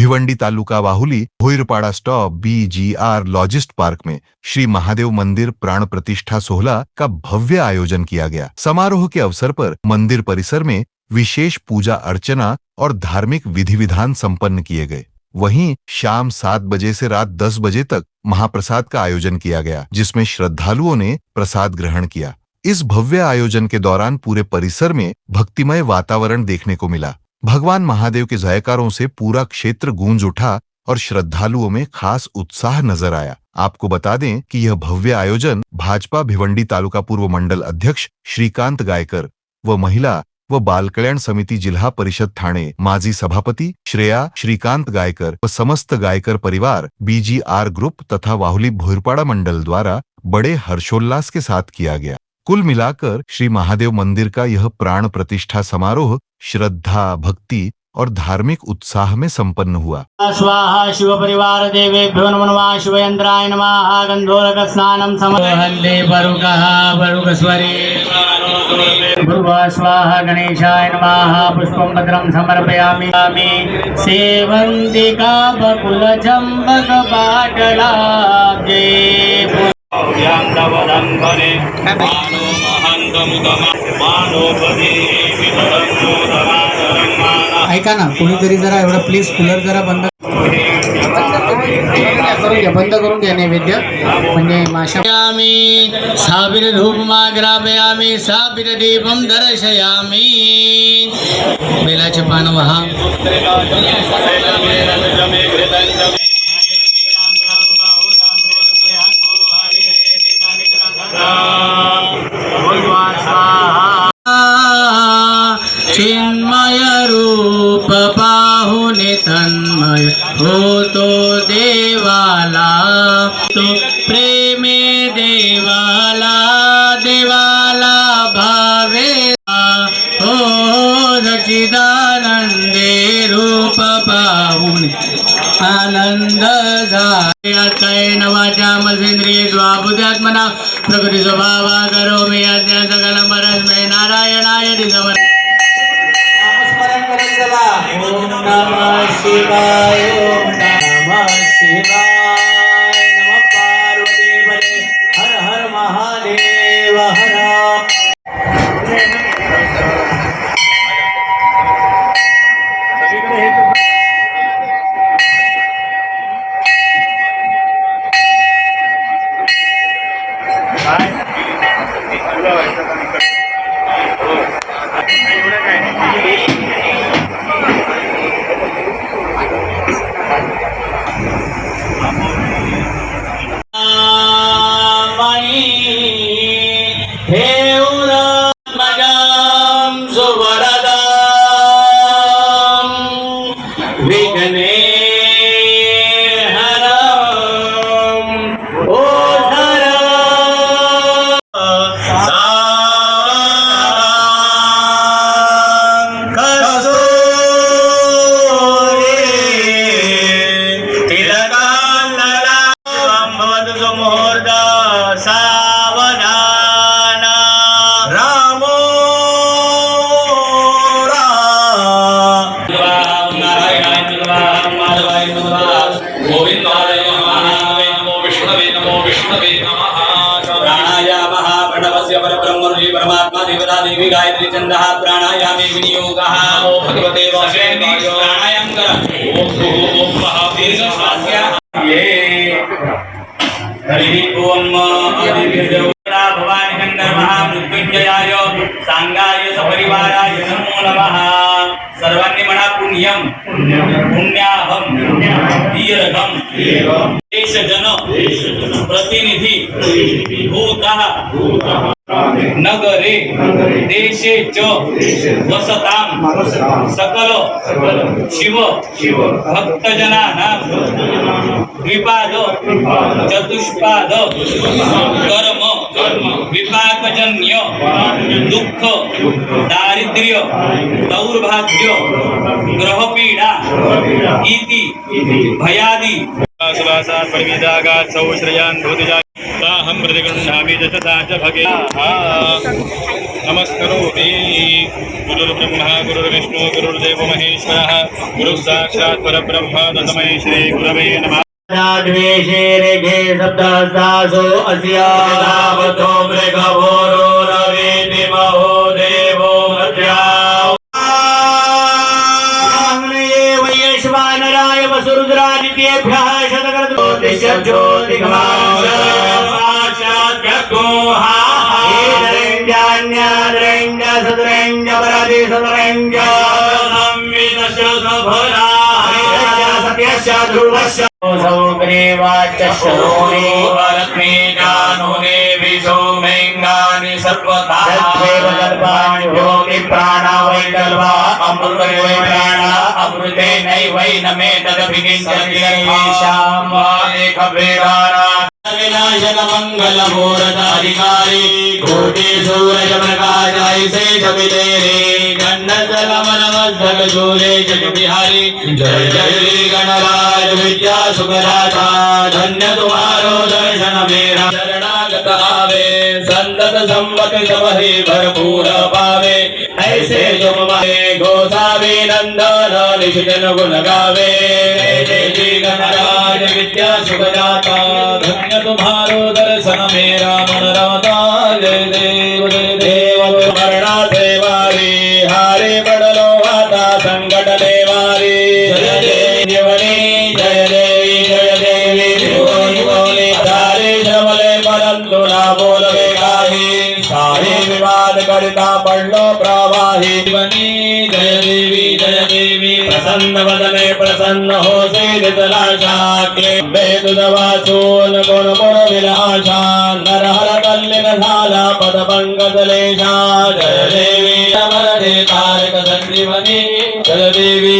भिवंडी तालुका Wahuli भोईरपाड़ा stop BGR logistics park में श्री महादेव मंदिर प्राण प्रतिष्ठा सोहला का भव्य आयोजन किया गया। समारोह के अवसर पर मंदिर परिसर में विशेष पूजा अर्चना और धार्मिक विधि विधान संपन्न किए गए। वहीं शाम 7 बजे से रात 10 बजे तक महाप्रसाद का आयोजन किया गया, जिसमें श्रद्धालुओं ने प्रसाद ग्रहण किया। इस भव्य आयोजन के दौरान पूरे परिसर में भक्तिमय वातावरण देखने को मिला। भगवान महादेव के जयकारों से पूरा क्षेत्र गूंज उठा और श्रद्धालुओं में खास उत्साह नजर आया। आपको बता दें कि यह भव्य आयोजन भाजपा भिवंडी तालुका पूर्व मंडल अध्यक्ष श्रीकांत गायकर व महिला व बाल कल्याण समिति जिला परिषद ठाणे माजी सभापति श्रेया श्रीकांत गायकर व समस्त गायकर परिवार BGR ग्रुप तथा वाहुली भोईरपाड़ा मंडल द्वारा बड़े हर्षोल्लास के साथ किया गया। कुल मिलाकर श्री महादेव मंदिर का यह प्राण प्रतिष्ठा समारोह श्रद्धा, भक्ति और धार्मिक उत्साह में संपन्न हुआ। स्वाहा शिव परिवार देवेभ्यो नमः शिवयंत्राय नमः गंधोरक स्नानम समहल्ले बरुकस्वरे भुवा स्वाहा गणेशाय नमः पुष्पं भद्रं समर्पयामि सेवन्तिका बकुल चंपक पाटलाब्जे ऐका ना, कोणीतरी जरा एवढा प्लीज कूलर जरा बंद करून घ्या नैवेद्य म्हणजे माशा साबिर धूपमाग्रापयामि साबिर दीपं दर्शयामि बेलाचे पान वहा चिन्मय रूप पाहुने तन्मय होतो देवाला तो प्रेमे देवाला देवाला भावे हो सच्चिदानंदे रूप पाहुने आनंद झाले नवाच्या मसेंद्रिय द्वाबुद्धात्मना प्रकृती स्वभावा करोमि यज्ञ सकलं परस्मै नारायणाय दिसम ओम नमः शिवाय ओम नमः शिवाय नमः पार्वती पते हर हर महादेव हर परमात्मा देवता देवी गायत्री छंदः प्राणायामे विनियोगः ओम भगवते वासुदेवाय प्राणायाम कर ओम महावीर स्वास्य ये हरि ओम आदिव्यदेवता भवानी गंधर्वः मृत्युंजयाय सांगाय सपरिवाराय नमो नमः। सर्वांनी म्हणा पुण्यम पुण्याहम दीर्घम देशजन प्रतिनिधि भूतः नगरे देशे च वसतां सकल शिव भक्तजनानां द्विपाद चतुष्पाद कर्म विपाकजन्य दुःख दारिद्र्य दौर्भाग्य ग्रहपीडा इति भयादि सुभासात् परिविदागात् सौश्रयान् भूतिजा ताहं प्रतिगृह्णामि जशसा च भगे नमस्करोमि। गुरुर्ब्रह्मा गुरुर्विष्णु गुरुर्देव महेश्वरः गुरुः साक्षात् परब्रह्म तस्मै श्री गुरवे नमः। द्वेषे रेखे सप्तहस्तासो अस्य धावतो मृगभोरो रवेति महो देवो मध्याह्ने वैश्वानराय वसुरुद्रादित्येभ्यः सौग्रीवाच्चश्रोणी रत्ने जानूने विशोमेङ्गानि सर्वथा सर्वाणि भोति प्राणा वै कल्वा अमृते वै प्राणा अमृते नैवै न मे तदभिकिञ्चति येषां वा एकभेदाना विनाशन मंगल मूर्ताधिकारी कोटि सूरज प्रकाश ऐसे जबिलेरे गण्डजल मनमस्तक शूले जग बिहारी जय जय श्री गणराज विद्या सुखदाता धन्य तुम्हारो दर्शन मेरा शरणागत आवे संतत संवत सब ही भरपूर पावे ऐसे तुम माहे गोसावी नंदन निशिजन गुण गावे जय श्री गणराज विद्या सुखदाता धन्य तुम्हारो दर्शन मेरा मन रमता जय देव मरणा देवारी हारे बड़लो आता संकट देवारी जय देवनी जय देवी बोले तारे श्रवले परंतु ना बोलवे काही सारे विवाद करता पडलो प्रवाही बनी जय देवी प्रसन्न वदने प्रसन्न हो से दितलाशाक्ले वेदुदवासून गुण गुण विलाशा नरहर कल्लिन झाला पद पंकजलेशा जय देवी अमरते तारक संजीवनी जय देवी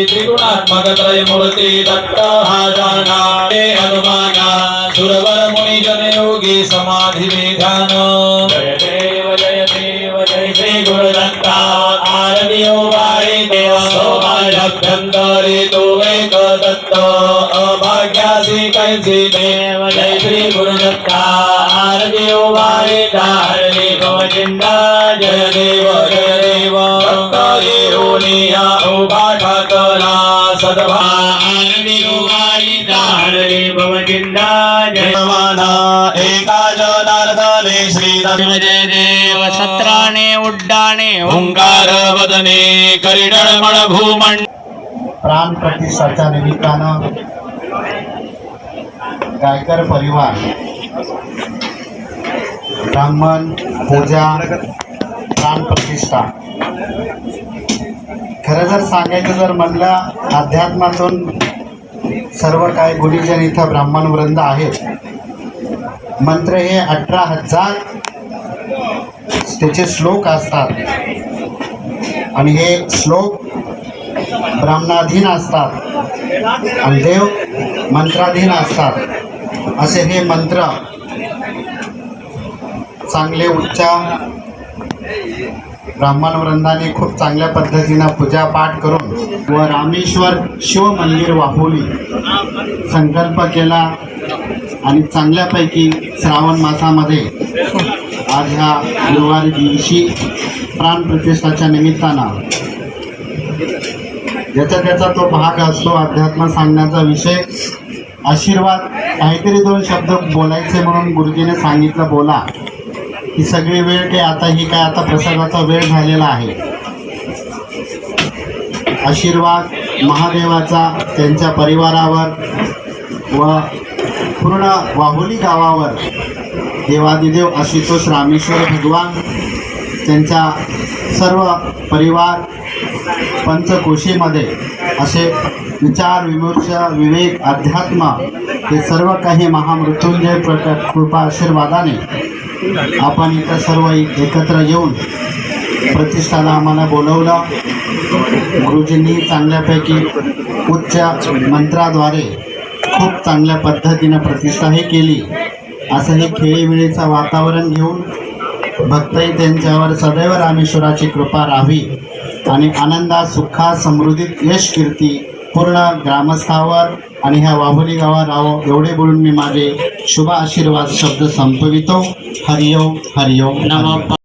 त्रिगुणात्मक त्रय मूर्ति दत्त हा जाना हे हनुमाना सुरवर मुनि जन योगी समाधि विधान जय देव जय श्री गुरुदत्ता आरतियो वाणी देव भक्तंतरी तू एक दत्त अभाग्यासी कैसी देव जय श्री गुरुदत्ता आरतियो वाणी धारणी गोविंदा जय देव भक्तरी ओनिया उभा ठाकला सद्भा आरतियो वाणी धारणी गोविंदा जय माना एका जनार्दने श्री जय देव सत्राणे उड्डाणे ओंकार वदने करिडळमळ भूमंड प्राण प्रतिष्ठाच्या निमित्तानं गायकर परिवार ब्राह्मण पूजा प्राण प्रतिष्ठा खरं जर सांगायचं जर म्हणलं अध्यात्मातून सर्व काय गुणीजन इथं ब्राह्मण वृंद आहेत. मंत्र हे 18,000 त्याचे श्लोक असतात आणि हे श्लोक ब्राह्मणाधीन असतात आणि देव मंत्राधीन असतात. असे हे मंत्र चांगले उच्चार ब्राह्मण वृंदाने खूप चांगल्या पद्धतीनं पूजा पाठ करून व रामेश्वर शिव मंदिर वाहुली संकल्प केला आणि चांगल्यापैकी श्रावण मासामध्ये आज ह्या गुरुवारी दिवशी प्राण प्रतिष्ठाच्या निमित्तानं ज्याचा त्याचा तो भाग असतो. अध्यात्म सांगण्याचा विषय आशीर्वाद काहीतरी 2 शब्द बोलायचे म्हणून गुरुजीने सांगितलं बोला. ही सगळी वेळ काय आता ही काय आता प्रसादाचा वेळ झालेला आहे. आशीर्वाद महादेवाचा त्यांच्या परिवारावर व पूर्ण वाहुली गावावर देवादिदेव आशुतोष रामेश्वर भगवान त्यांच्या सर्व परिवार पंचकोशीमध्ये असे विचार विमर्श विवेक अध्यात्म हे सर्व काही महामृत्युंजय कृपा आशीर्वादाने आपण इथं सर्व एकत्र येऊन प्रतिष्ठाला आम्हाला बोलवलं. गुरुजींनी चांगल्यापैकी उच्च मंत्राद्वारे खूप चांगल्या पद्धतीनं प्रतिष्ठा हे केली. असं हे खेळीमेळीचं वातावरण घेऊन भक्तही त्यांच्यावर सदैव रामेश्वराची कृपा राहावी आणि आनंदात सुखात समृद्धीत यश कीर्ती पूर्ण ग्रामस्थावर आणि ह्या वाहुली गावावर राहो एवढे बोलून मी माझे शुभ आशीर्वाद शब्द संपवितो. हरिओम हरिओम नमः.